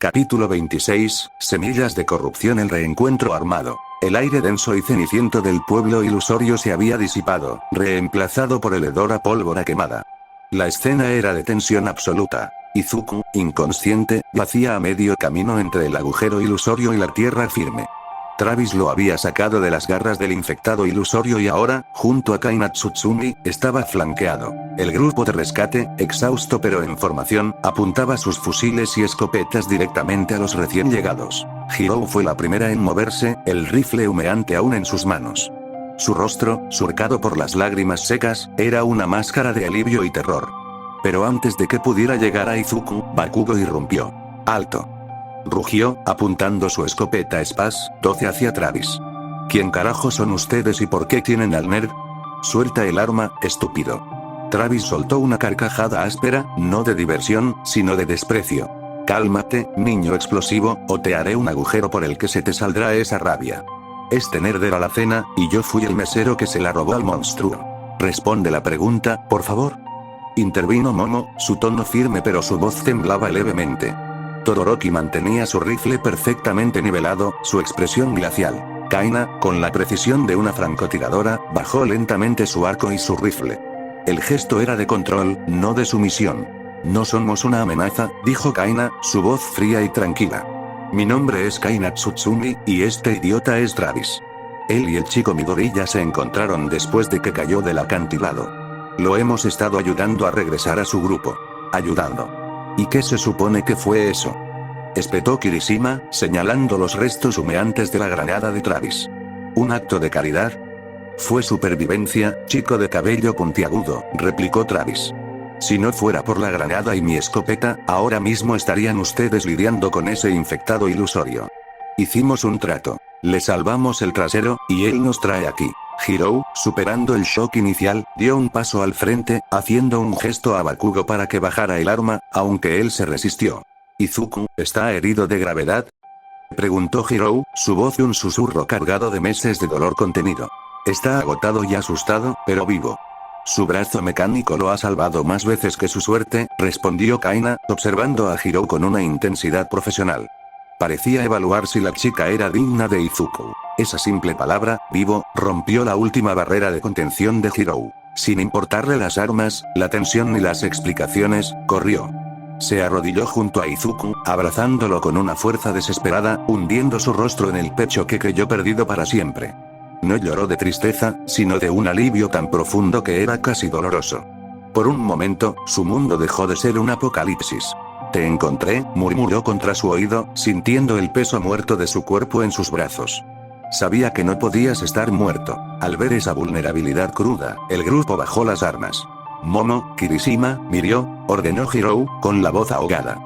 Capítulo 26, Semillas de corrupción. El reencuentro armado. El aire denso y ceniciento del pueblo ilusorio se había disipado, reemplazado por el hedor a pólvora quemada. La escena era de tensión absoluta. Izuku, inconsciente, yacía a medio camino entre el agujero ilusorio y la tierra firme. Travis lo había sacado de las garras del infectado ilusorio y ahora, junto a Kaina Tsutsumi, estaba flanqueado. El grupo de rescate, exhausto pero en formación, apuntaba sus fusiles y escopetas directamente a los recién llegados. Hirou fue la primera en moverse, el rifle humeante aún en sus manos. Su rostro, surcado por las lágrimas secas, era una máscara de alivio y terror. Pero antes de que pudiera llegar a Izuku, Bakugo irrumpió. ¡Alto! Rugió, apuntando su escopeta Spas 12 hacia Travis. ¿Quién carajo son ustedes y por qué tienen al nerd? Suelta el arma, estúpido. Travis soltó una carcajada áspera, no de diversión, sino de desprecio. Cálmate, niño explosivo, o te haré un agujero por el que se te saldrá esa rabia. Este nerd era la cena, y yo fui el mesero que se la robó al monstruo. Responde la pregunta, por favor. Intervino Momo, su tono firme pero su voz temblaba levemente. Todoroki mantenía su rifle perfectamente nivelado, su expresión glacial. Kaina, con la precisión de una francotiradora, bajó lentamente su arco y su rifle. El gesto era de control, no de sumisión. No somos una amenaza, dijo Kaina, su voz fría y tranquila. Mi nombre es Kaina Tsutsumi, y este idiota es Travis. Él y el chico Midori ya se encontraron después de que cayó del acantilado. Lo hemos estado ayudando a regresar a su grupo. Ayudando. ¿Y qué se supone que fue eso? Espetó Kirishima, señalando los restos humeantes de la granada de Travis. ¿Un acto de caridad? Fue supervivencia, chico de cabello puntiagudo, replicó Travis. Si no fuera por la granada y mi escopeta, ahora mismo estarían ustedes lidiando con ese infectado ilusorio. Hicimos un trato. Le salvamos el trasero, y él nos trae aquí. Hirou, superando el shock inicial, dio un paso al frente, haciendo un gesto a Bakugo para que bajara el arma, aunque él se resistió. ¿Izuku, está herido de gravedad? Preguntó Hirou, su voz un susurro cargado de meses de dolor contenido. Está agotado y asustado, pero vivo. Su brazo mecánico lo ha salvado más veces que su suerte, respondió Kaina, observando a Hirou con una intensidad profesional. Parecía evaluar si la chica era digna de Izuku. Esa simple palabra, vivo, rompió la última barrera de contención de Hirou. Sin importarle las armas, la tensión ni las explicaciones, corrió. Se arrodilló junto a Izuku, abrazándolo con una fuerza desesperada, hundiendo su rostro en el pecho que creyó perdido para siempre. No lloró de tristeza, sino de un alivio tan profundo que era casi doloroso. Por un momento, su mundo dejó de ser un apocalipsis. Te encontré, murmuró contra su oído, sintiendo el peso muerto de su cuerpo en sus brazos. Sabía que no podías estar muerto. Al ver esa vulnerabilidad cruda, el grupo bajó las armas. Momo, Kirishima, Mirio, ordenó Hirou, con la voz ahogada.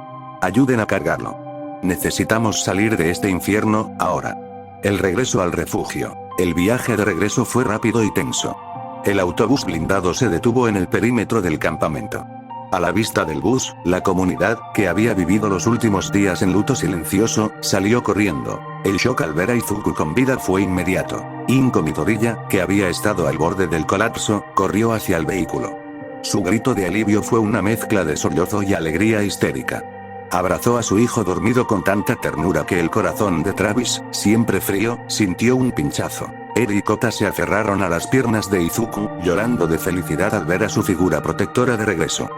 Ayuden a cargarlo. Necesitamos salir de este infierno, ahora. El regreso al refugio. El viaje de regreso fue rápido y tenso. El autobús blindado se detuvo en el perímetro del campamento. A la vista del bus, la comunidad, que había vivido los últimos días en luto silencioso, salió corriendo. El shock al ver a Izuku con vida fue inmediato. Inko Midoriya, que había estado al borde del colapso, corrió hacia el vehículo. Su grito de alivio fue una mezcla de sollozo y alegría histérica. Abrazó a su hijo dormido con tanta ternura que el corazón de Travis, siempre frío, sintió un pinchazo. Eri y Kota se aferraron a las piernas de Izuku, llorando de felicidad al ver a su figura protectora de regreso.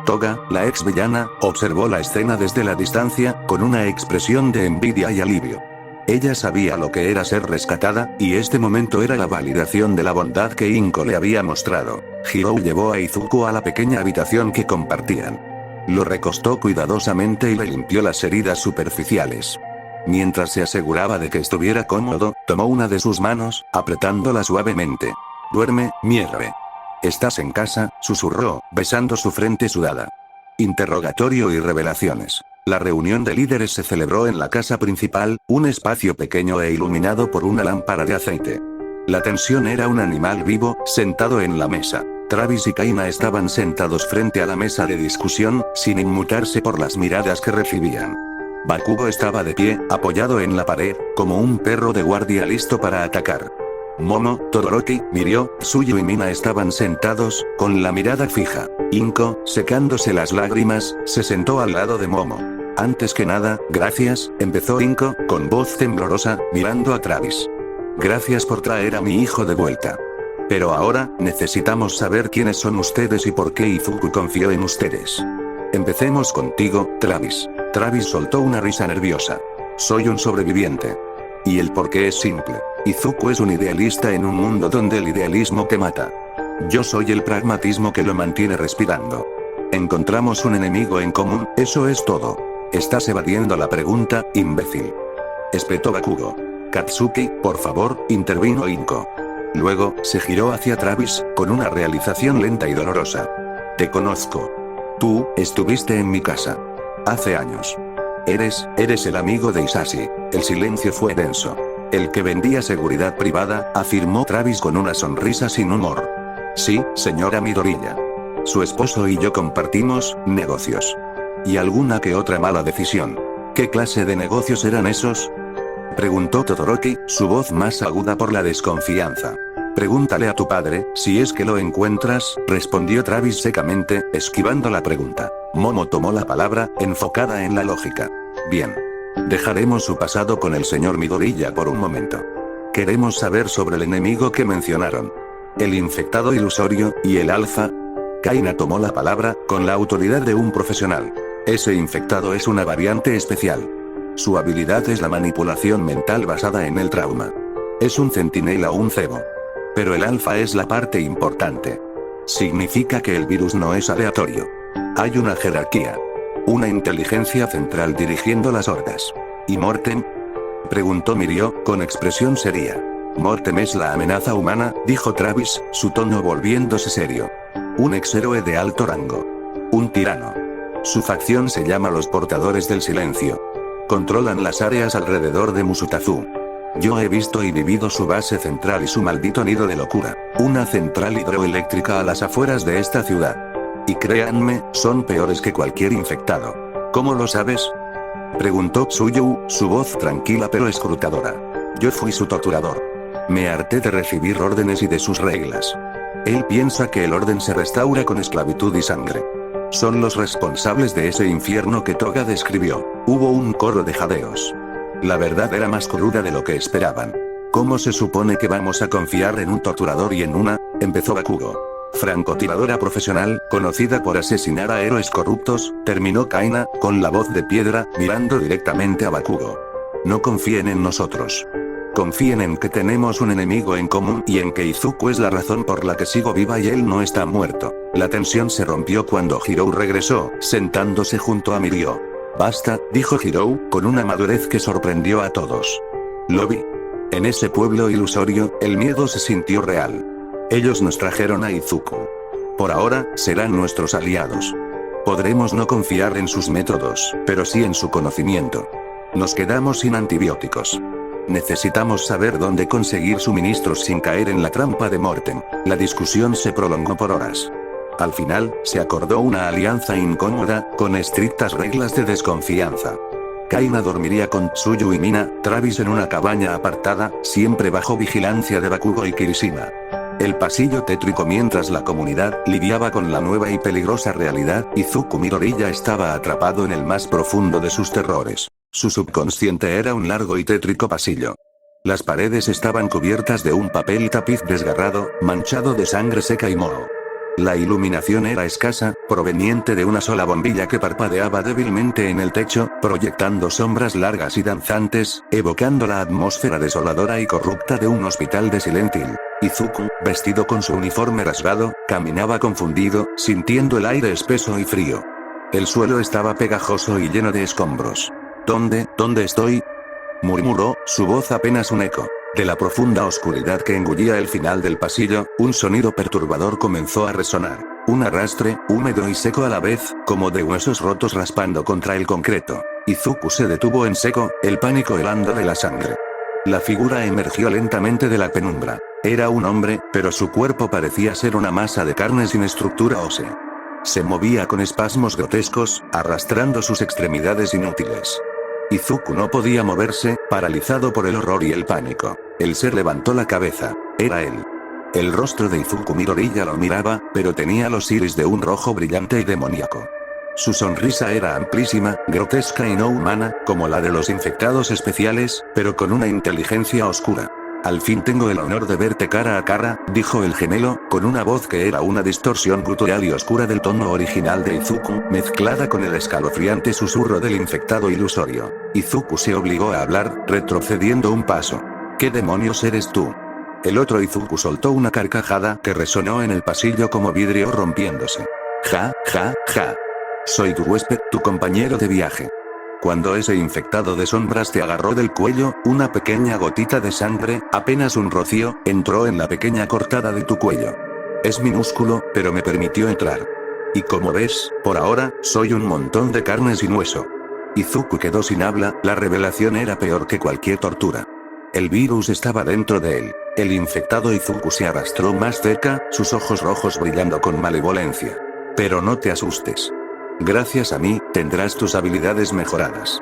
Toga, la ex villana, observó la escena desde la distancia, con una expresión de envidia y alivio. Ella sabía lo que era ser rescatada, y este momento era la validación de la bondad que Inko le había mostrado. Hirou llevó a Izuku a la pequeña habitación que compartían. Lo recostó cuidadosamente y le limpió las heridas superficiales. Mientras se aseguraba de que estuviera cómodo, tomó una de sus manos, apretándola suavemente. Duerme, mierda. ¿Estás en casa?, susurró, besando su frente sudada. Interrogatorio y revelaciones. La reunión de líderes se celebró en la casa principal, un espacio pequeño e iluminado por una lámpara de aceite. La tensión era un animal vivo, sentado en la mesa. Travis y Kaina estaban sentados frente a la mesa de discusión, sin inmutarse por las miradas que recibían. Bakugo estaba de pie, apoyado en la pared, como un perro de guardia listo para atacar. Momo, Todoroki, Mirio, Tsuyu y Mina estaban sentados, con la mirada fija. Inko, secándose las lágrimas, se sentó al lado de Momo. Antes que nada, gracias, empezó Inko, con voz temblorosa, mirando a Travis. Gracias por traer a mi hijo de vuelta. Pero ahora, necesitamos saber quiénes son ustedes y por qué Izuku confió en ustedes. Empecemos contigo, Travis. Travis soltó una risa nerviosa. Soy un sobreviviente. Y el porqué es simple. Izuku es un idealista en un mundo donde el idealismo te mata. Yo soy el pragmatismo que lo mantiene respirando. Encontramos un enemigo en común, eso es todo. Estás evadiendo la pregunta, imbécil. Espetó Bakugo. Katsuki, por favor, intervino Inko. Luego, se giró hacia Travis, con una realización lenta y dolorosa. Te conozco. Tú, estuviste en mi casa. Hace años. Eres el amigo de Isashi. El silencio fue denso. El que vendía seguridad privada, afirmó Travis con una sonrisa sin humor. Sí, señora Midoriya. Su esposo y yo compartimos negocios. Y alguna que otra mala decisión. ¿Qué clase de negocios eran esos? Preguntó Todoroki, su voz más aguda por la desconfianza. Pregúntale a tu padre, si es que lo encuentras, respondió Travis secamente, esquivando la pregunta. Momo tomó la palabra, enfocada en la lógica. Bien. Dejaremos su pasado con el señor Midoriya por un momento. Queremos saber sobre el enemigo que mencionaron. El infectado ilusorio, y el alfa. Kaina tomó la palabra, con la autoridad de un profesional. Ese infectado es una variante especial. Su habilidad es la manipulación mental basada en el trauma. Es un centinela o un cebo. Pero el alfa es la parte importante. Significa que el virus no es aleatorio. Hay una jerarquía. Una inteligencia central dirigiendo las hordas. ¿Y Mortem? Preguntó Mirio, con expresión seria. Mortem es la amenaza humana, dijo Travis, su tono volviéndose serio. Un exhéroe de alto rango. Un tirano. Su facción se llama los Portadores del Silencio. Controlan las áreas alrededor de Musutazu. Yo he visto y vivido su base central y su maldito nido de locura. Una central hidroeléctrica a las afueras de esta ciudad. Y créanme, son peores que cualquier infectado. ¿Cómo lo sabes? Preguntó Tsuyu, su voz tranquila pero escrutadora. Yo fui su torturador. Me harté de recibir órdenes y de sus reglas. Él piensa que el orden se restaura con esclavitud y sangre. Son los responsables de ese infierno que Toga describió. Hubo un coro de jadeos. La verdad era más cruda de lo que esperaban. ¿Cómo se supone que vamos a confiar en un torturador y en una? Empezó Bakugo. Francotiradora profesional, conocida por asesinar a héroes corruptos, terminó Kaina, con la voz de piedra, mirando directamente a Bakugo. No confíen en nosotros. Confíen en que tenemos un enemigo en común y en que Izuku es la razón por la que sigo viva y él no está muerto. La tensión se rompió cuando Hirou regresó, sentándose junto a Mirio. Basta, dijo Hirou, con una madurez que sorprendió a todos. Lo vi. En ese pueblo ilusorio, el miedo se sintió real. Ellos nos trajeron a Izuku. Por ahora, serán nuestros aliados. Podremos no confiar en sus métodos, pero sí en su conocimiento. Nos quedamos sin antibióticos. Necesitamos saber dónde conseguir suministros sin caer en la trampa de Mortem. La discusión se prolongó por horas. Al final, se acordó una alianza incómoda, con estrictas reglas de desconfianza. Kaina dormiría con Tsuyu y Mina, Travis en una cabaña apartada, siempre bajo vigilancia de Bakugo y Kirishima. El pasillo tétrico mientras la comunidad lidiaba con la nueva y peligrosa realidad, Izuku Midoriya estaba atrapado en el más profundo de sus terrores. Su subconsciente era un largo y tétrico pasillo. Las paredes estaban cubiertas de un papel tapiz desgarrado, manchado de sangre seca y moho. La iluminación era escasa, proveniente de una sola bombilla que parpadeaba débilmente en el techo, proyectando sombras largas y danzantes, evocando la atmósfera desoladora y corrupta de un hospital de Silent Hill. Izuku, vestido con su uniforme rasgado, caminaba confundido, sintiendo el aire espeso y frío. El suelo estaba pegajoso y lleno de escombros. ¿Dónde estoy? Murmuró, su voz apenas un eco. De la profunda oscuridad que engullía el final del pasillo, un sonido perturbador comenzó a resonar. Un arrastre, húmedo y seco a la vez, como de huesos rotos raspando contra el concreto. Izuku se detuvo en seco, el pánico helando de la sangre. La figura emergió lentamente de la penumbra. Era un hombre, pero su cuerpo parecía ser una masa de carne sin estructura ósea. Se movía con espasmos grotescos, arrastrando sus extremidades inútiles. Izuku no podía moverse, paralizado por el horror y el pánico. El ser levantó la cabeza. Era él. El rostro de Izuku Midoriya lo miraba, pero tenía los iris de un rojo brillante y demoníaco. Su sonrisa era amplísima, grotesca y no humana, como la de los infectados especiales, pero con una inteligencia oscura. Al fin tengo el honor de verte cara a cara, dijo el gemelo, con una voz que era una distorsión gutural y oscura del tono original de Izuku, mezclada con el escalofriante susurro del infectado ilusorio. Izuku se obligó a hablar, retrocediendo un paso. ¿Qué demonios eres tú? El otro Izuku soltó una carcajada que resonó en el pasillo como vidrio rompiéndose. Ja, ja, ja. Soy tu huésped, tu compañero de viaje. Cuando ese infectado de sombras te agarró del cuello, una pequeña gotita de sangre, apenas un rocío, entró en la pequeña cortada de tu cuello. Es minúsculo, pero me permitió entrar. Y como ves, por ahora, soy un montón de carne sin hueso. Izuku quedó sin habla, la revelación era peor que cualquier tortura. El virus estaba dentro de él. El infectado Izuku se arrastró más cerca, sus ojos rojos brillando con malevolencia. Pero no te asustes. Gracias a mí, tendrás tus habilidades mejoradas.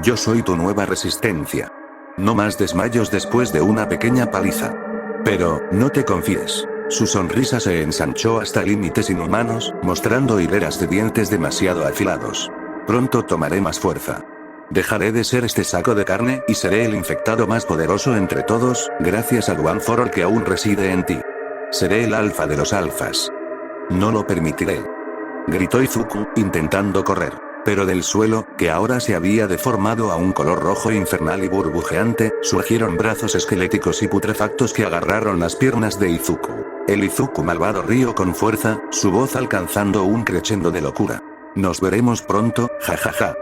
Yo soy tu nueva resistencia. No más desmayos después de una pequeña paliza. Pero, no te confíes. Su sonrisa se ensanchó hasta límites inhumanos, mostrando hileras de dientes demasiado afilados. Pronto tomaré más fuerza. Dejaré de ser este saco de carne y seré el infectado más poderoso entre todos, gracias al One for All que aún reside en ti. Seré el alfa de los alfas. No lo permitiré. Gritó Izuku, intentando correr. Pero del suelo, que ahora se había deformado a un color rojo infernal y burbujeante, surgieron brazos esqueléticos y putrefactos que agarraron las piernas de Izuku. El Izuku malvado rió con fuerza, su voz alcanzando un crescendo de locura. Nos veremos pronto, jajaja.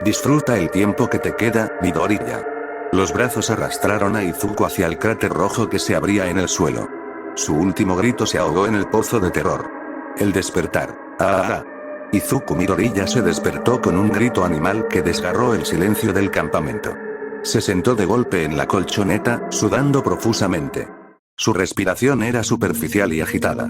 Disfruta el tiempo que te queda, Midoriya. Los brazos arrastraron a Izuku hacia el cráter rojo que se abría en el suelo. Su último grito se ahogó en el pozo de terror. El despertar. ¡Ah! Izuku Midoriya se despertó con un grito animal que desgarró el silencio del campamento. Se sentó de golpe en la colchoneta, sudando profusamente. Su respiración era superficial y agitada.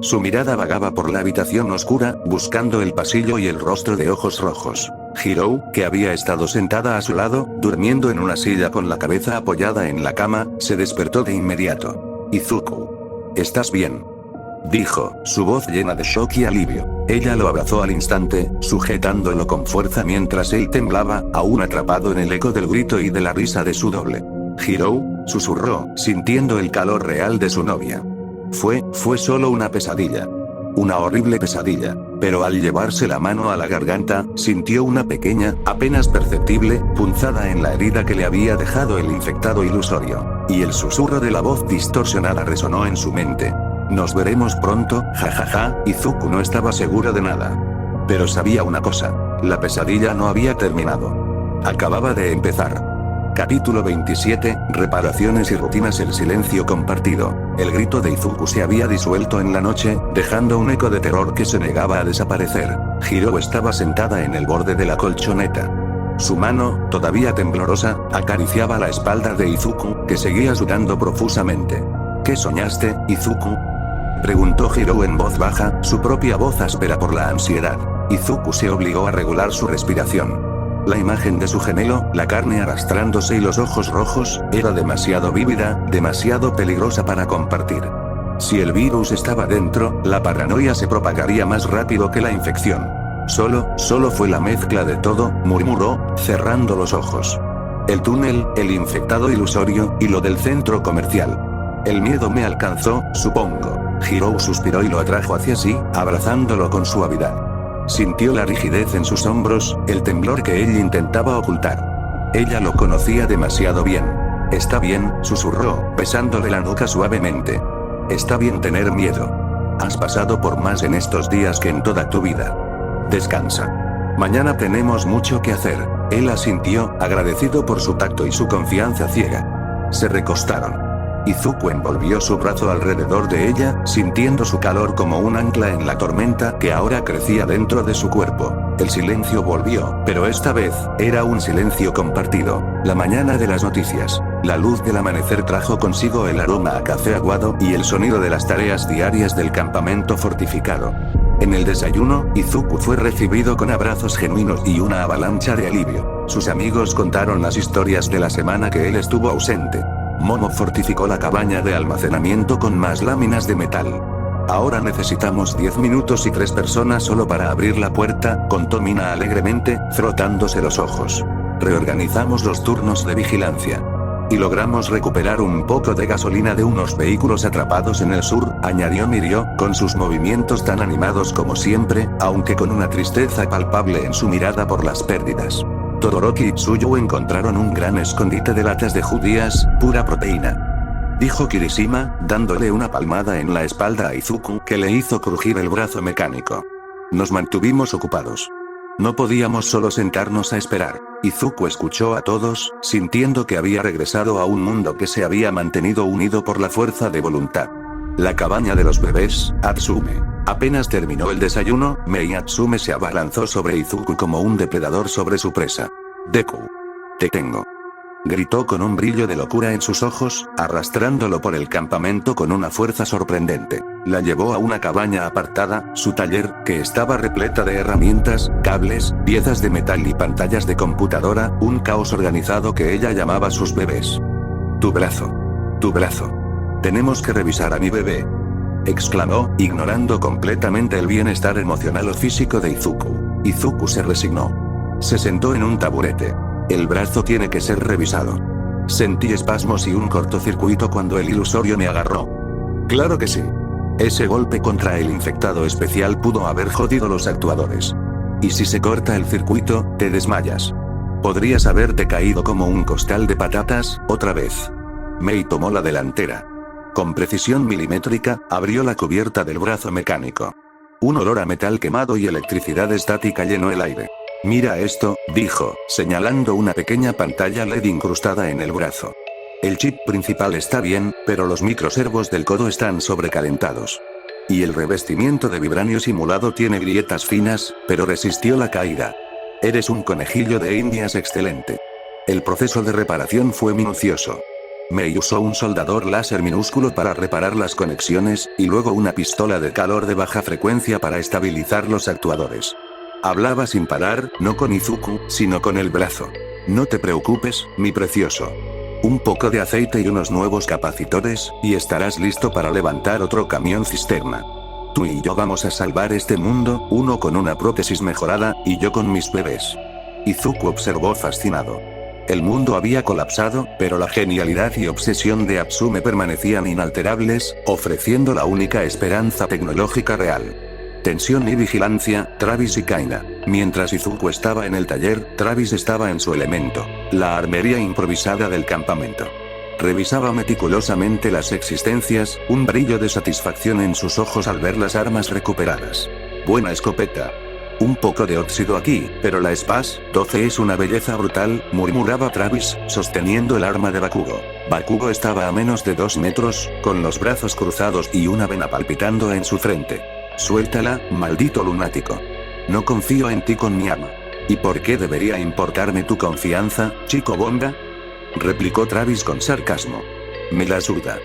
Su mirada vagaba por la habitación oscura, buscando el pasillo y el rostro de ojos rojos. Hirou, que había estado sentada a su lado, durmiendo en una silla con la cabeza apoyada en la cama, se despertó de inmediato. Izuku. ¿Estás bien?, dijo, su voz llena de shock y alivio. Ella lo abrazó al instante, sujetándolo con fuerza mientras él temblaba, aún atrapado en el eco del grito y de la risa de su doble. Hirou, susurró, sintiendo el calor real de su novia. Fue solo una pesadilla. Una horrible pesadilla, pero al llevarse la mano a la garganta, sintió una pequeña, apenas perceptible, punzada en la herida que le había dejado el infectado ilusorio. Y el susurro de la voz distorsionada resonó en su mente. Nos veremos pronto, jajaja. Izuku no estaba seguro de nada. Pero sabía una cosa, la pesadilla no había terminado. Acababa de empezar. Capítulo 27, reparaciones y rutinas. El silencio compartido. El grito de Izuku se había disuelto en la noche, dejando un eco de terror que se negaba a desaparecer. Hirou estaba sentada en el borde de la colchoneta. Su mano, todavía temblorosa, acariciaba la espalda de Izuku, que seguía sudando profusamente. ¿Qué soñaste, Izuku?, preguntó Hirou en voz baja, su propia voz áspera por la ansiedad. Izuku se obligó a regular su respiración. La imagen de su gemelo, la carne arrastrándose y los ojos rojos, era demasiado vívida, demasiado peligrosa para compartir. Si el virus estaba dentro, la paranoia se propagaría más rápido que la infección. Solo fue la mezcla de todo, murmuró, cerrando los ojos. El túnel, el infectado ilusorio, y lo del centro comercial. El miedo me alcanzó, supongo. Hirou suspiró y lo atrajo hacia sí, abrazándolo con suavidad. Sintió la rigidez en sus hombros, el temblor que él intentaba ocultar. Ella lo conocía demasiado bien. Está bien, susurró, besándole la nuca suavemente. Está bien tener miedo. Has pasado por más en estos días que en toda tu vida. Descansa. Mañana tenemos mucho que hacer. Él asintió, agradecido por su tacto y su confianza ciega. Se recostaron. Izuku envolvió su brazo alrededor de ella, sintiendo su calor como un ancla en la tormenta que ahora crecía dentro de su cuerpo. El silencio volvió, pero esta vez, era un silencio compartido. La mañana de las noticias. La luz del amanecer trajo consigo el aroma a café aguado y el sonido de las tareas diarias del campamento fortificado. En el desayuno, Izuku fue recibido con abrazos genuinos y una avalancha de alivio. Sus amigos contaron las historias de la semana que él estuvo ausente. Momo fortificó la cabaña de almacenamiento con más láminas de metal. Ahora necesitamos 10 minutos y 3 personas solo para abrir la puerta, contó Mina alegremente, frotándose los ojos. Reorganizamos los turnos de vigilancia. Y logramos recuperar un poco de gasolina de unos vehículos atrapados en el sur, añadió Mirio, con sus movimientos tan animados como siempre, aunque con una tristeza palpable en su mirada por las pérdidas. Todoroki y Tsuyu encontraron un gran escondite de latas de judías, pura proteína. Dijo Kirishima, dándole una palmada en la espalda a Izuku que le hizo crujir el brazo mecánico. Nos mantuvimos ocupados. No podíamos solo sentarnos a esperar. Izuku escuchó a todos, sintiendo que había regresado a un mundo que se había mantenido unido por la fuerza de voluntad. La cabaña de los bebés, Atsume. Apenas terminó el desayuno, Mei Atsume se abalanzó sobre Izuku como un depredador sobre su presa. Deku. Te tengo. Gritó con un brillo de locura en sus ojos, arrastrándolo por el campamento con una fuerza sorprendente. La llevó a una cabaña apartada, su taller, que estaba repleta de herramientas, cables, piezas de metal y pantallas de computadora, un caos organizado que ella llamaba sus bebés. Tu brazo. Tu brazo. Tenemos que revisar a mi bebé. Exclamó, ignorando completamente el bienestar emocional o físico de Izuku. Izuku se resignó. Se sentó en un taburete. El brazo tiene que ser revisado. Sentí espasmos y un cortocircuito cuando el ilusorio me agarró. Claro que sí. Ese golpe contra el infectado especial pudo haber jodido los actuadores. Y si se corta el circuito, te desmayas. Podrías haberte caído como un costal de patatas, otra vez. Mei tomó la delantera. Con precisión milimétrica, abrió la cubierta del brazo mecánico. Un olor a metal quemado y electricidad estática llenó el aire. Mira esto, dijo, señalando una pequeña pantalla LED incrustada en el brazo. El chip principal está bien, pero los microservos del codo están sobrecalentados. Y el revestimiento de vibranio simulado tiene grietas finas, pero resistió la caída. Eres un conejillo de indias excelente. El proceso de reparación fue minucioso. Mei usó un soldador láser minúsculo para reparar las conexiones, y luego una pistola de calor de baja frecuencia para estabilizar los actuadores. Hablaba sin parar, no con Izuku, sino con el brazo. No te preocupes, mi precioso. Un poco de aceite y unos nuevos capacitores, y estarás listo para levantar otro camión cisterna. Tú y yo vamos a salvar este mundo, uno con una prótesis mejorada, y yo con mis bebés. Izuku observó fascinado. El mundo había colapsado, pero la genialidad y obsesión de Atsume permanecían inalterables, ofreciendo la única esperanza tecnológica real. Tensión y vigilancia, Travis y Kaina. Mientras Izuku estaba en el taller, Travis estaba en su elemento, la armería improvisada del campamento. Revisaba meticulosamente las existencias, un brillo de satisfacción en sus ojos al ver las armas recuperadas. Buena escopeta. Un poco de óxido aquí, pero la Spas 12 es una belleza brutal, murmuraba Travis, sosteniendo el arma de Bakugo. Bakugo estaba a menos de 2 metros, con los brazos cruzados y una vena palpitando en su frente. Suéltala, maldito lunático. No confío en ti con mi arma. ¿Y por qué debería importarme tu confianza, chico bomba? Replicó Travis con sarcasmo. Me la suda.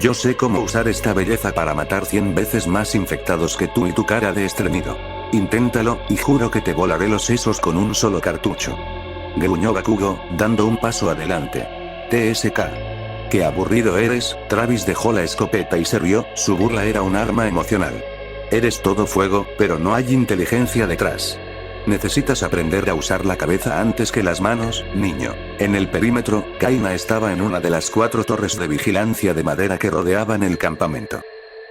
Yo sé cómo usar esta belleza para matar 100 veces más infectados que tú y tu cara de estreñido. Inténtalo, y juro que te volaré los sesos con un solo cartucho. Gruñó Bakugo, dando un paso adelante. TSK. Qué aburrido eres, Travis dejó la escopeta y se rió, su burla era un arma emocional. Eres todo fuego, pero no hay inteligencia detrás. Necesitas aprender a usar la cabeza antes que las manos, niño. En el perímetro, Kaina estaba en una de las 4 torres de vigilancia de madera que rodeaban el campamento.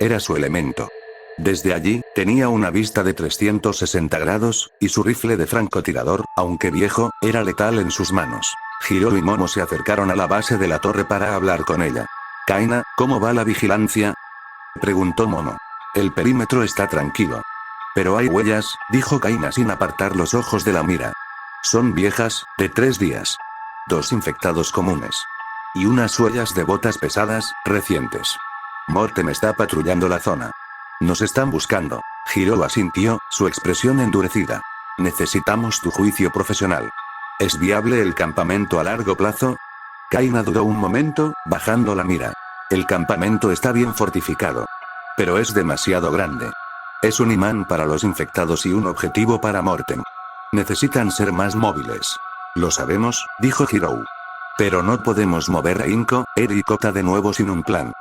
Era su elemento. Desde allí, tenía una vista de 360 grados, y su rifle de francotirador, aunque viejo, era letal en sus manos. Hiro y Momo se acercaron a la base de la torre para hablar con ella. Kaina, ¿cómo va la vigilancia?, preguntó Momo. El perímetro está tranquilo. Pero hay huellas, dijo Kaina sin apartar los ojos de la mira. Son viejas, de 3 días. 2 infectados comunes. Y unas huellas de botas pesadas, recientes. Mortem está patrullando la zona. Nos están buscando. Hiro asintió, su expresión endurecida. Necesitamos tu juicio profesional. ¿Es viable el campamento a largo plazo? Kaina dudó un momento, bajando la mira. El campamento está bien fortificado. Pero es demasiado grande. Es un imán para los infectados y un objetivo para Mortem. Necesitan ser más móviles. Lo sabemos, dijo Hiro. Pero no podemos mover a Inko, Eri y Kota de nuevo sin un plan.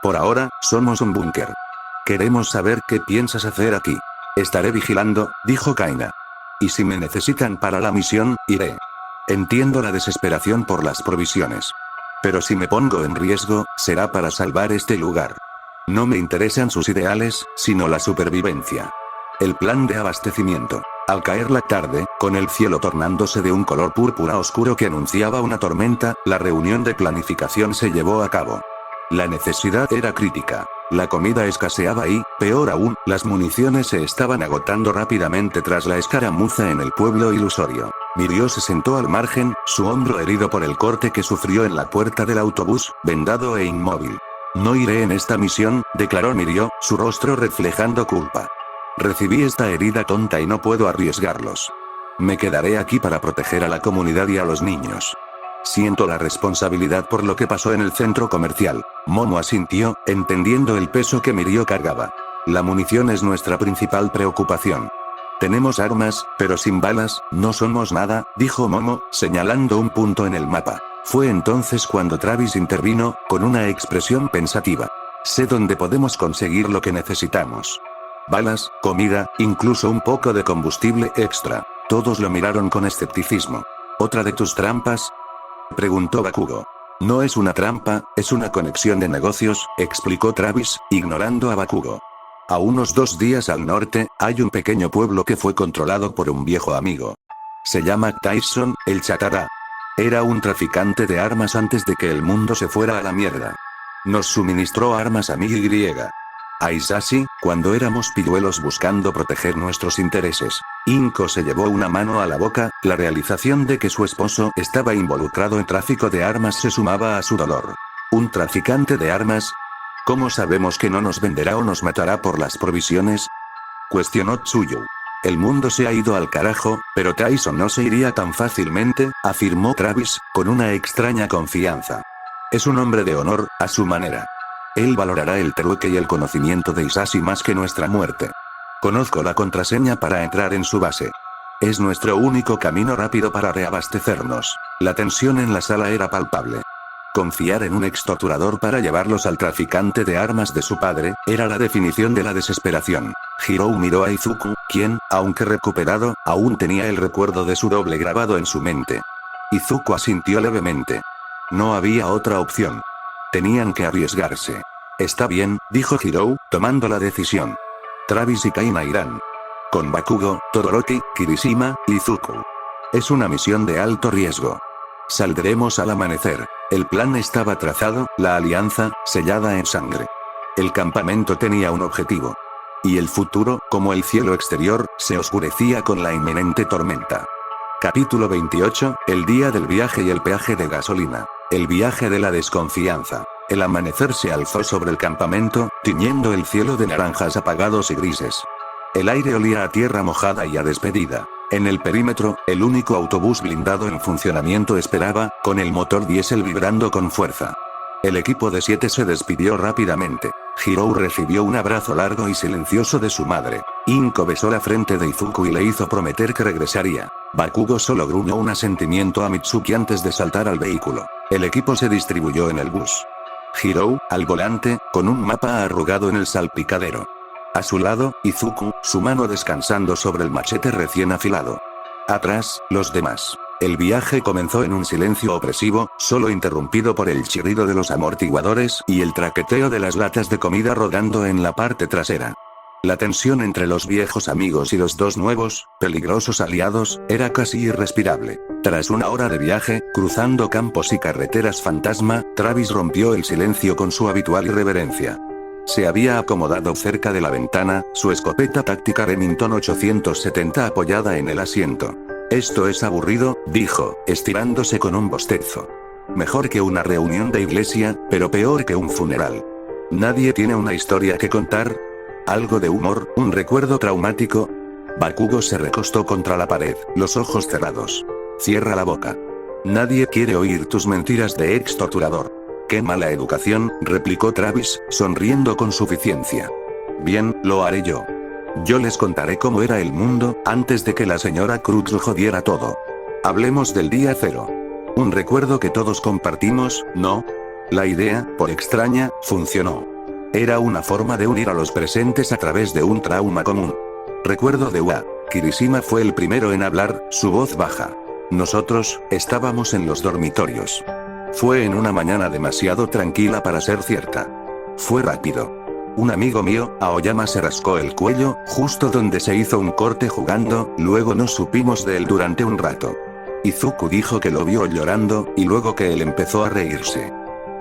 Por ahora, somos un búnker. Queremos saber qué piensas hacer aquí. Estaré vigilando, dijo Kaina. Y si me necesitan para la misión, iré. Entiendo la desesperación por las provisiones. Pero si me pongo en riesgo, será para salvar este lugar. No me interesan sus ideales, sino la supervivencia. El plan de abastecimiento. Al caer la tarde, con el cielo tornándose de un color púrpura oscuro que anunciaba una tormenta, la reunión de planificación se llevó a cabo. La necesidad era crítica. La comida escaseaba y, peor aún, las municiones se estaban agotando rápidamente tras la escaramuza en el pueblo ilusorio. Mirio se sentó al margen, su hombro herido por el corte que sufrió en la puerta del autobús, vendado e inmóvil. No iré en esta misión, declaró Mirio, su rostro reflejando culpa. Recibí esta herida tonta y no puedo arriesgarlos. Me quedaré aquí para proteger a la comunidad y a los niños. Siento la responsabilidad por lo que pasó en el centro comercial. Momo asintió, entendiendo el peso que Mirio cargaba. La munición es nuestra principal preocupación. Tenemos armas, pero sin balas, no somos nada, dijo Momo, señalando un punto en el mapa. Fue entonces cuando Travis intervino, con una expresión pensativa. Sé dónde podemos conseguir lo que necesitamos. Balas, comida, incluso un poco de combustible extra. Todos lo miraron con escepticismo. ¿Otra de tus trampas?, preguntó Bakugo. No es una trampa, es una conexión de negocios, explicó Travis, ignorando a Bakugo. A unos 2 días al norte, hay un pequeño pueblo que fue controlado por un viejo amigo. Se llama Tyson, el chatará. Era un traficante de armas antes de que el mundo se fuera a la mierda. Nos suministró armas a mí y griega. A Isashi, cuando éramos pilluelos buscando proteger nuestros intereses. Inko se llevó una mano a la boca, la realización de que su esposo estaba involucrado en tráfico de armas se sumaba a su dolor. ¿Un traficante de armas? ¿Cómo sabemos que no nos venderá o nos matará por las provisiones?, cuestionó Tsuyu. El mundo se ha ido al carajo, pero Tyson no se iría tan fácilmente, afirmó Travis, con una extraña confianza. Es un hombre de honor, a su manera. Él valorará el trueque y el conocimiento de Isashi más que nuestra muerte. Conozco la contraseña para entrar en su base. Es nuestro único camino rápido para reabastecernos. La tensión en la sala era palpable. Confiar en un ex torturador para llevarlos al traficante de armas de su padre, era la definición de la desesperación. Hirou miró a Izuku, quien, aunque recuperado, aún tenía el recuerdo de su doble grabado en su mente. Izuku asintió levemente. No había otra opción. Tenían que arriesgarse. Está bien, dijo Hirou, tomando la decisión. Travis y Kaina irán. Con Bakugo, Todoroki, Kirishima, y Izuku. Es una misión de alto riesgo. Saldremos al amanecer. El plan estaba trazado, la alianza, sellada en sangre. El campamento tenía un objetivo. Y el futuro, como el cielo exterior, se oscurecía con la inminente tormenta. Capítulo 28, el día del viaje y el peaje de gasolina. El viaje de la desconfianza. El amanecer se alzó sobre el campamento, tiñendo el cielo de naranjas apagados y grises. El aire olía a tierra mojada y a despedida. En el perímetro, el único autobús blindado en funcionamiento esperaba, con el motor diésel vibrando con fuerza. El equipo de 7 se despidió rápidamente. Hirou recibió un abrazo largo y silencioso de su madre. Inko besó la frente de Izuku y le hizo prometer que regresaría. Bakugo solo gruñó un asentimiento a Mitsuki antes de saltar al vehículo. El equipo se distribuyó en el bus. Hirou, al volante, con un mapa arrugado en el salpicadero. A su lado, Izuku, su mano descansando sobre el machete recién afilado. Atrás, los demás. El viaje comenzó en un silencio opresivo, solo interrumpido por el chirrido de los amortiguadores y el traqueteo de las latas de comida rodando en la parte trasera. La tensión entre los viejos amigos y los dos nuevos, peligrosos aliados, era casi irrespirable. Tras una hora de viaje, cruzando campos y carreteras fantasma, Travis rompió el silencio con su habitual irreverencia. Se había acomodado cerca de la ventana, su escopeta táctica Remington 870 apoyada en el asiento. Esto es aburrido, dijo, estirándose con un bostezo. Mejor que una reunión de iglesia, pero peor que un funeral. ¿Nadie tiene una historia que contar? ¿Algo de humor, un recuerdo traumático? Bakugo se recostó contra la pared, los ojos cerrados. Cierra la boca. Nadie quiere oír tus mentiras de ex torturador. ¡Qué mala educación!, replicó Travis, sonriendo con suficiencia. Bien, lo haré yo. Yo les contaré cómo era el mundo, antes de que la señora Cruz lo jodiera todo. Hablemos del día cero. Un recuerdo que todos compartimos, ¿no? La idea, por extraña, funcionó. Era una forma de unir a los presentes a través de un trauma común. Recuerdo de Ua. Kirishima fue el primero en hablar, su voz baja. Nosotros, estábamos en los dormitorios. Fue en una mañana demasiado tranquila para ser cierta. Fue rápido. Un amigo mío, Aoyama, se rascó el cuello, justo donde se hizo un corte jugando, luego no supimos de él durante un rato. Izuku dijo que lo vio llorando, y luego que él empezó a reírse.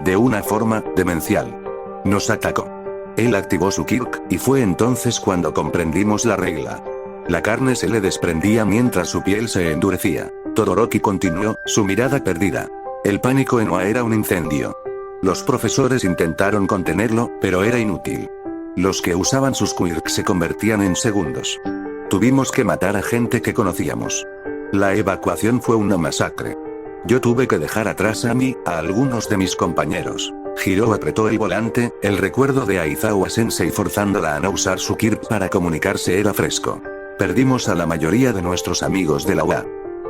De una forma demencial. Nos atacó. Él activó su Kirk, y fue entonces cuando comprendimos la regla. La carne se le desprendía mientras su piel se endurecía. Todoroki continuó, su mirada perdida. El pánico en Ua era un incendio. Los profesores intentaron contenerlo, pero era inútil. Los que usaban sus quirks se convertían en segundos. Tuvimos que matar a gente que conocíamos. La evacuación fue una masacre. Yo tuve que dejar atrás a algunos de mis compañeros. Hiro apretó el volante, el recuerdo de Aizawa Sensei forzándola a no usar su kirk para comunicarse era fresco. Perdimos a la mayoría de nuestros amigos de la UA.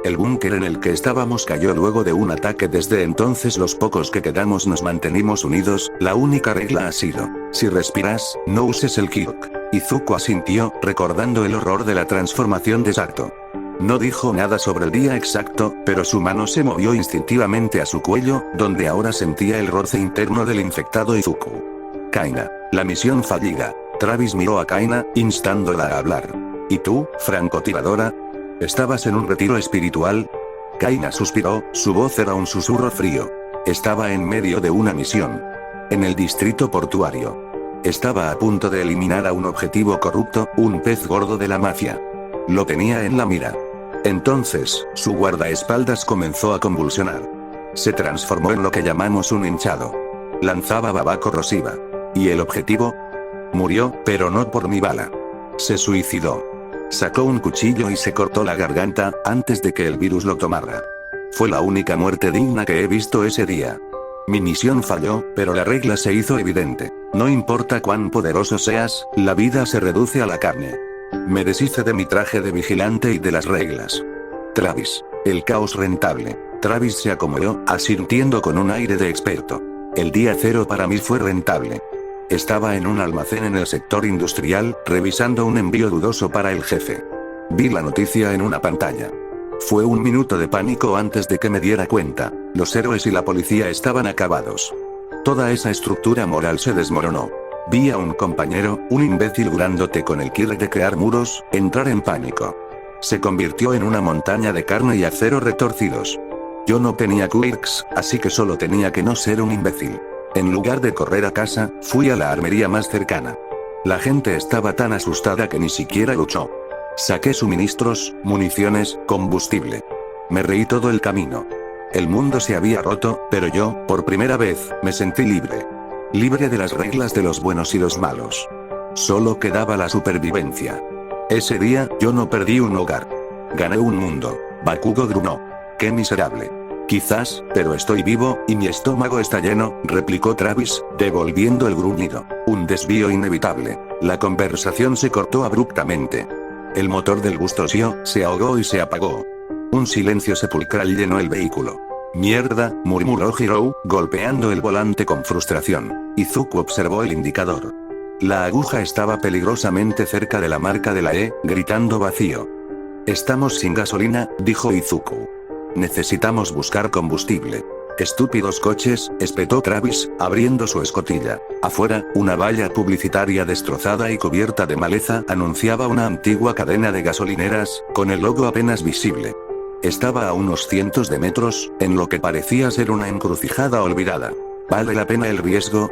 El búnker en el que estábamos cayó luego de un ataque. Desde entonces los pocos que quedamos nos mantenimos unidos. La única regla ha sido, si respiras, no uses el kirk. Izuku asintió, recordando el horror de la transformación de Sato. No dijo nada sobre el día exacto, pero su mano se movió instintivamente a su cuello, donde ahora sentía el roce interno del infectado Izuku. Kaina. La misión fallida. Travis miró a Kaina, instándola a hablar. ¿Y tú, francotiradora? ¿Estabas en un retiro espiritual? Kaina suspiró, su voz era un susurro frío. Estaba en medio de una misión. En el distrito portuario. Estaba a punto de eliminar a un objetivo corrupto, un pez gordo de la mafia. Lo tenía en la mira. Entonces, su guardaespaldas comenzó a convulsionar. Se transformó en lo que llamamos un hinchado. Lanzaba baba corrosiva. ¿Y el objetivo? Murió, pero no por mi bala. Se suicidó. Sacó un cuchillo y se cortó la garganta, antes de que el virus lo tomara. Fue la única muerte digna que he visto ese día. Mi misión falló, pero la regla se hizo evidente. No importa cuán poderoso seas, la vida se reduce a la carne. Me deshice de mi traje de vigilante y de las reglas. Travis. El caos rentable. Travis se acomodó, asintiendo con un aire de experto. El día cero para mí fue rentable. Estaba en un almacén en el sector industrial, revisando un envío dudoso para el jefe. Vi la noticia en una pantalla. Fue un minuto de pánico antes de que me diera cuenta. Los héroes y la policía estaban acabados. Toda esa estructura moral se desmoronó. Vi a un compañero, un imbécil grandote con el kirk de crear muros, entrar en pánico. Se convirtió en una montaña de carne y acero retorcidos. Yo no tenía quirks, así que solo tenía que no ser un imbécil. En lugar de correr a casa, fui a la armería más cercana. La gente estaba tan asustada que ni siquiera luchó. Saqué suministros, municiones, combustible. Me reí todo el camino. El mundo se había roto, pero yo, por primera vez, me sentí libre. Libre de las reglas de los buenos y los malos. Solo quedaba la supervivencia. Ese día, yo no perdí un hogar. Gané un mundo. Bakugo gruñó. ¡Qué miserable! Quizás, pero estoy vivo, y mi estómago está lleno, replicó Travis, devolviendo el gruñido. Un desvío inevitable. La conversación se cortó abruptamente. El motor del Gustosio se ahogó y se apagó. Un silencio sepulcral llenó el vehículo. Mierda, murmuró Hiro, golpeando el volante con frustración. Izuku observó el indicador. La aguja estaba peligrosamente cerca de la marca de la E, gritando vacío. Estamos sin gasolina, dijo Izuku. Necesitamos buscar combustible. Estúpidos coches, espetó Travis, abriendo su escotilla. Afuera, una valla publicitaria destrozada y cubierta de maleza anunciaba una antigua cadena de gasolineras, con el logo apenas visible. Estaba a unos cientos de metros, en lo que parecía ser una encrucijada olvidada. ¿Vale la pena el riesgo?,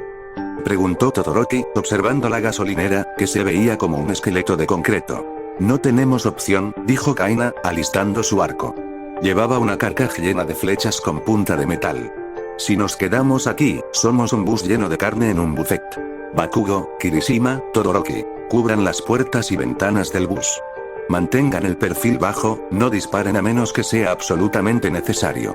preguntó Todoroki, observando la gasolinera, que se veía como un esqueleto de concreto. No tenemos opción, dijo Kaina, alistando su arco. Llevaba una carcaj llena de flechas con punta de metal. Si nos quedamos aquí, somos un bus lleno de carne en un buffet. Bakugo, Kirishima, Todoroki, cubran las puertas y ventanas del bus. Mantengan el perfil bajo, no disparen a menos que sea absolutamente necesario.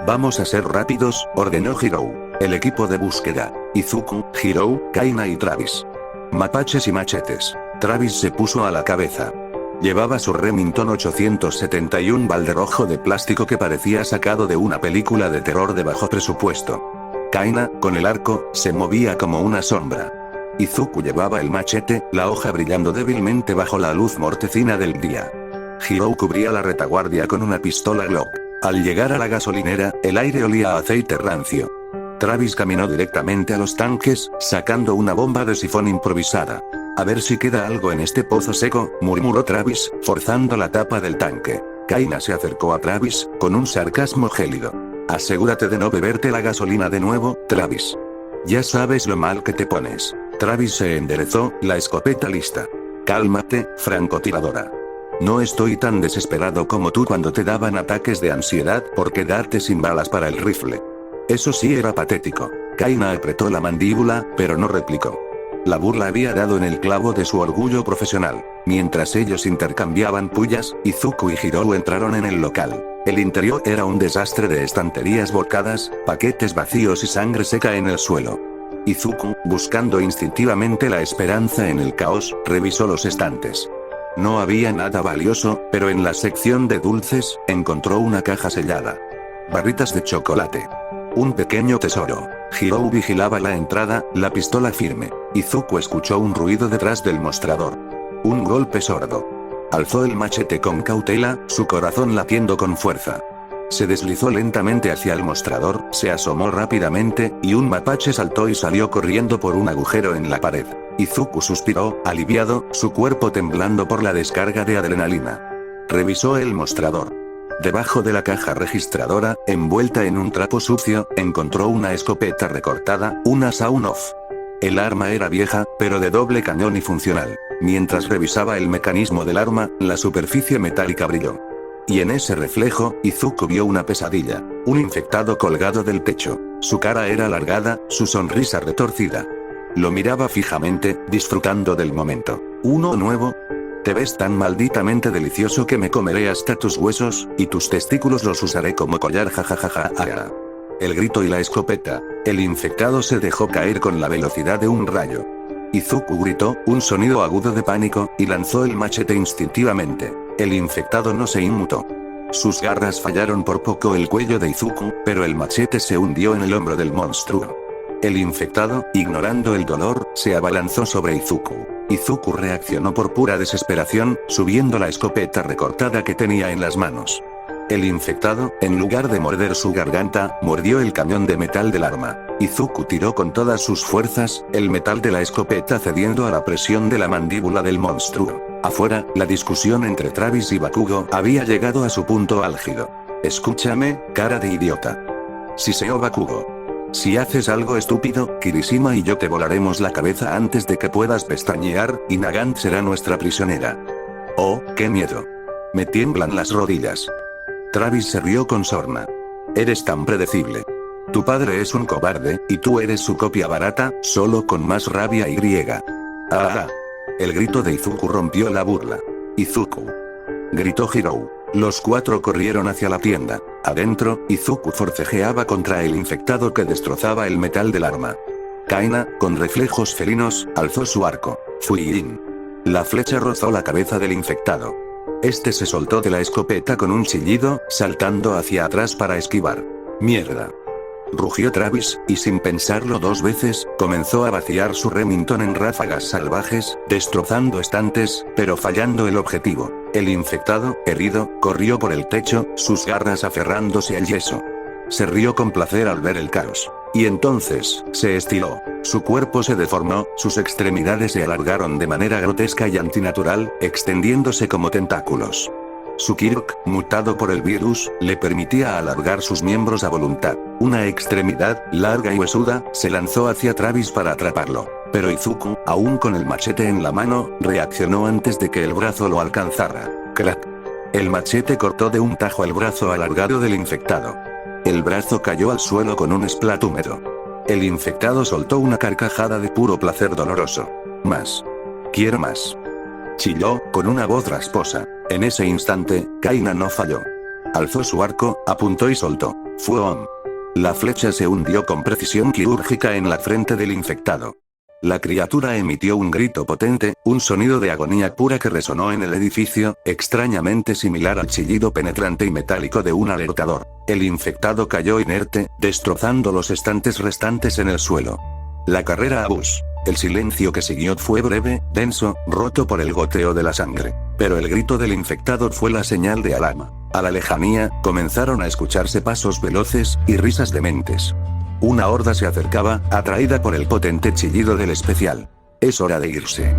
Vamos a ser rápidos, ordenó Hiro. El equipo de búsqueda. Izuku, Hiro, Kaina y Travis. Mapaches y machetes. Travis se puso a la cabeza. Llevaba su Remington 871 balde rojo de plástico que parecía sacado de una película de terror de bajo presupuesto. Kaina, con el arco, se movía como una sombra. Izuku llevaba el machete, la hoja brillando débilmente bajo la luz mortecina del día. Hirou cubría la retaguardia con una pistola Glock. Al llegar a la gasolinera, el aire olía a aceite rancio. Travis caminó directamente a los tanques, sacando una bomba de sifón improvisada. A ver si queda algo en este pozo seco, murmuró Travis, forzando la tapa del tanque. Kaina se acercó a Travis, con un sarcasmo gélido. Asegúrate de no beberte la gasolina de nuevo, Travis. Ya sabes lo mal que te pones. Travis se enderezó, la escopeta lista. Cálmate, francotiradora. No estoy tan desesperado como tú cuando te daban ataques de ansiedad por quedarte sin balas para el rifle. Eso sí era patético. Kaina apretó la mandíbula, pero no replicó. La burla había dado en el clavo de su orgullo profesional. Mientras ellos intercambiaban pullas, Izuku y Hirou entraron en el local. El interior era un desastre de estanterías volcadas, paquetes vacíos y sangre seca en el suelo. Izuku, buscando instintivamente la esperanza en el caos, revisó los estantes. No había nada valioso, pero en la sección de dulces, encontró una caja sellada. Barritas de chocolate. Un pequeño tesoro. Hirou vigilaba la entrada, la pistola firme. Izuku escuchó un ruido detrás del mostrador. Un golpe sordo. Alzó el machete con cautela, su corazón latiendo con fuerza. Se deslizó lentamente hacia el mostrador, se asomó rápidamente, y un mapache saltó y salió corriendo por un agujero en la pared. Izuku suspiró, aliviado, su cuerpo temblando por la descarga de adrenalina. Revisó el mostrador. Debajo de la caja registradora, envuelta en un trapo sucio, encontró una escopeta recortada, una Sound-Off. El arma era vieja, pero de doble cañón y funcional. Mientras revisaba el mecanismo del arma, la superficie metálica brilló. Y en ese reflejo, Izuku vio una pesadilla. Un infectado colgado del techo. Su cara era alargada, su sonrisa retorcida. Lo miraba fijamente, disfrutando del momento. ¿Uno nuevo? Te ves tan malditamente delicioso que me comeré hasta tus huesos, y tus testículos los usaré como collar jajajaja. El grito y la escopeta. El infectado se dejó caer con la velocidad de un rayo. Izuku gritó, un sonido agudo de pánico, y lanzó el machete instintivamente. El infectado no se inmutó. Sus garras fallaron por poco el cuello de Izuku, pero el machete se hundió en el hombro del monstruo. El infectado, ignorando el dolor, se abalanzó sobre Izuku. Izuku reaccionó por pura desesperación, subiendo la escopeta recortada que tenía en las manos. El infectado, en lugar de morder su garganta, mordió el cañón de metal del arma. Izuku tiró con todas sus fuerzas, el metal de la escopeta cediendo a la presión de la mandíbula del monstruo. Afuera, la discusión entre Travis y Bakugo había llegado a su punto álgido. Escúchame, cara de idiota. Siseó Bakugo. Si haces algo estúpido, Kirishima y yo te volaremos la cabeza antes de que puedas pestañear, y Nagant será nuestra prisionera. Oh, qué miedo. Me tiemblan las rodillas. Travis se rió con sorna. Eres tan predecible. Tu padre es un cobarde, y tú eres su copia barata, solo con más rabia y griega. ¡Ah! El grito de Izuku rompió la burla. ¡Izuku!, gritó Hirou. Los cuatro corrieron hacia la tienda. Adentro, Izuku forcejeaba contra el infectado que destrozaba el metal del arma. Kaina, con reflejos felinos, alzó su arco. ¡Fuiin! La flecha rozó la cabeza del infectado. Este se soltó de la escopeta con un chillido, saltando hacia atrás para esquivar. ¡Mierda!, rugió Travis, y sin pensarlo dos veces, comenzó a vaciar su Remington en ráfagas salvajes, destrozando estantes, pero fallando el objetivo. El infectado, herido, corrió por el techo, sus garras aferrándose al yeso. Se rió con placer al ver el caos. Y entonces, se estiró. Su cuerpo se deformó, sus extremidades se alargaron de manera grotesca y antinatural, extendiéndose como tentáculos. Su Kirk, mutado por el virus, le permitía alargar sus miembros a voluntad. Una extremidad, larga y huesuda, se lanzó hacia Travis para atraparlo. Pero Izuku, aún con el machete en la mano, reaccionó antes de que el brazo lo alcanzara. ¡Crack! El machete cortó de un tajo el brazo alargado del infectado. El brazo cayó al suelo con un splat húmedo. El infectado soltó una carcajada de puro placer doloroso. Más. Quiero más. Chilló, con una voz rasposa. En ese instante, Kaina no falló. Alzó su arco, apuntó y soltó. ¡Fuom! La flecha se hundió con precisión quirúrgica en la frente del infectado. La criatura emitió un grito potente, un sonido de agonía pura que resonó en el edificio, extrañamente similar al chillido penetrante y metálico de un alertador. El infectado cayó inerte, destrozando los estantes restantes en el suelo. La carrera a bus. El silencio que siguió fue breve, denso, roto por el goteo de la sangre. Pero el grito del infectado fue la señal de alarma. A la lejanía, comenzaron a escucharse pasos veloces, y risas dementes. Una horda se acercaba, atraída por el potente chillido del especial. «Es hora de irse»,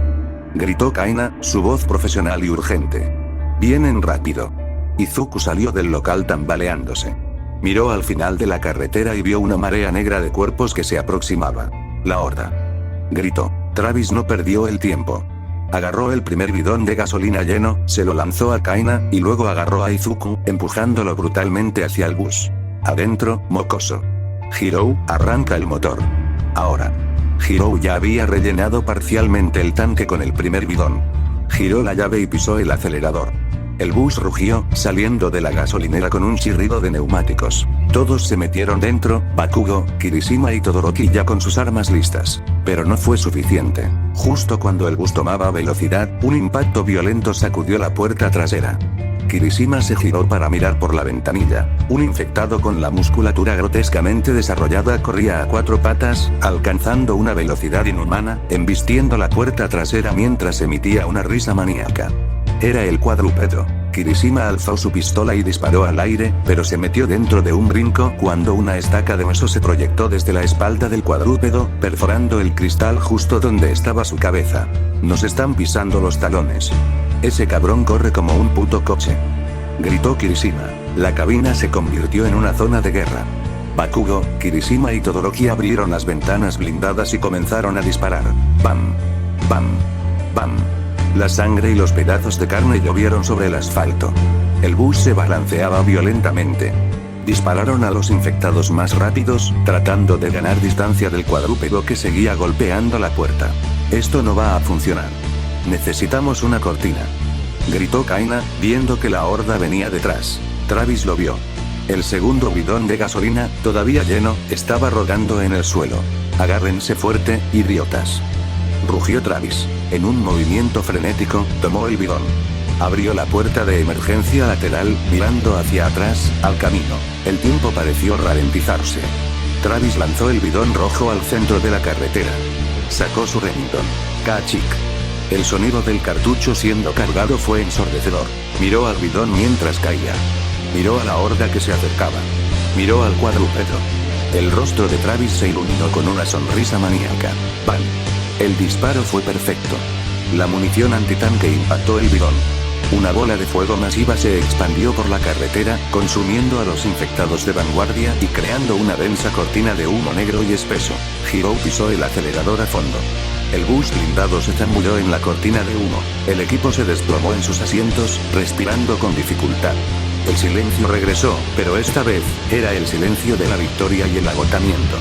gritó Kaina, su voz profesional y urgente. «Vienen rápido». Izuku salió del local tambaleándose. Miró al final de la carretera y vio una marea negra de cuerpos que se aproximaba. «La horda», gritó. Travis no perdió el tiempo. Agarró el primer bidón de gasolina lleno, se lo lanzó a Kaina, y luego agarró a Izuku, empujándolo brutalmente hacia el bus. Adentro, mocoso. Hirou, arranca el motor. Ahora. Hirou ya había rellenado parcialmente el tanque con el primer bidón. Giró la llave y pisó el acelerador. El bus rugió, saliendo de la gasolinera con un chirrido de neumáticos. Todos se metieron dentro, Bakugo, Kirishima y Todoroki ya con sus armas listas. Pero no fue suficiente. Justo cuando el bus tomaba velocidad, un impacto violento sacudió la puerta trasera. Kirishima se giró para mirar por la ventanilla. Un infectado con la musculatura grotescamente desarrollada corría a 4 patas, alcanzando una velocidad inhumana, embistiendo la puerta trasera mientras emitía una risa maníaca. Era el cuadrúpedo. Kirishima alzó su pistola y disparó al aire, pero se metió dentro de un brinco cuando una estaca de hueso se proyectó desde la espalda del cuadrúpedo, perforando el cristal justo donde estaba su cabeza. «Nos están pisando los talones. Ese cabrón corre como un puto coche», gritó Kirishima. La cabina se convirtió en una zona de guerra. Bakugo, Kirishima y Todoroki abrieron las ventanas blindadas y comenzaron a disparar. Bam. Bam. Bam. La sangre y los pedazos de carne llovieron sobre el asfalto. El bus se balanceaba violentamente. Dispararon a los infectados más rápidos, tratando de ganar distancia del cuadrúpedo que seguía golpeando la puerta. «Esto no va a funcionar. Necesitamos una cortina», gritó Kaina, viendo que la horda venía detrás. Travis lo vio. El segundo bidón de gasolina, todavía lleno, estaba rodando en el suelo. «Agárrense fuerte, idiotas», rugió Travis. En un movimiento frenético, tomó el bidón. Abrió la puerta de emergencia lateral, mirando hacia atrás, al camino. El tiempo pareció ralentizarse. Travis lanzó el bidón rojo al centro de la carretera. Sacó su Remington. Kachik. El sonido del cartucho siendo cargado fue ensordecedor. Miró al bidón mientras caía. Miró a la horda que se acercaba. Miró al cuadrúpedo. El rostro de Travis se iluminó con una sonrisa maníaca. ¡Bam! El disparo fue perfecto. La munición antitanque impactó el bidón. Una bola de fuego masiva se expandió por la carretera, consumiendo a los infectados de vanguardia y creando una densa cortina de humo negro y espeso. Hirou pisó el acelerador a fondo. El bus blindado se zambulló en la cortina de humo. El equipo se desplomó en sus asientos, respirando con dificultad. El silencio regresó, pero esta vez, era el silencio de la victoria y el agotamiento.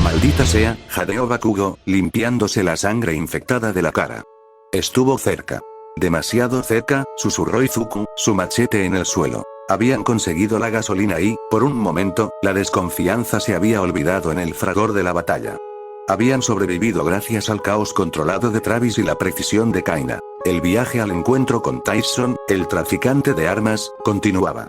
«Maldita sea», jadeó Bakugo, limpiándose la sangre infectada de la cara. «Estuvo cerca. Demasiado cerca», susurró Izuku, su machete en el suelo. Habían conseguido la gasolina y, por un momento, la desconfianza se había olvidado en el fragor de la batalla. Habían sobrevivido gracias al caos controlado de Travis y la precisión de Kaina. El viaje al encuentro con Tyson, el traficante de armas, continuaba.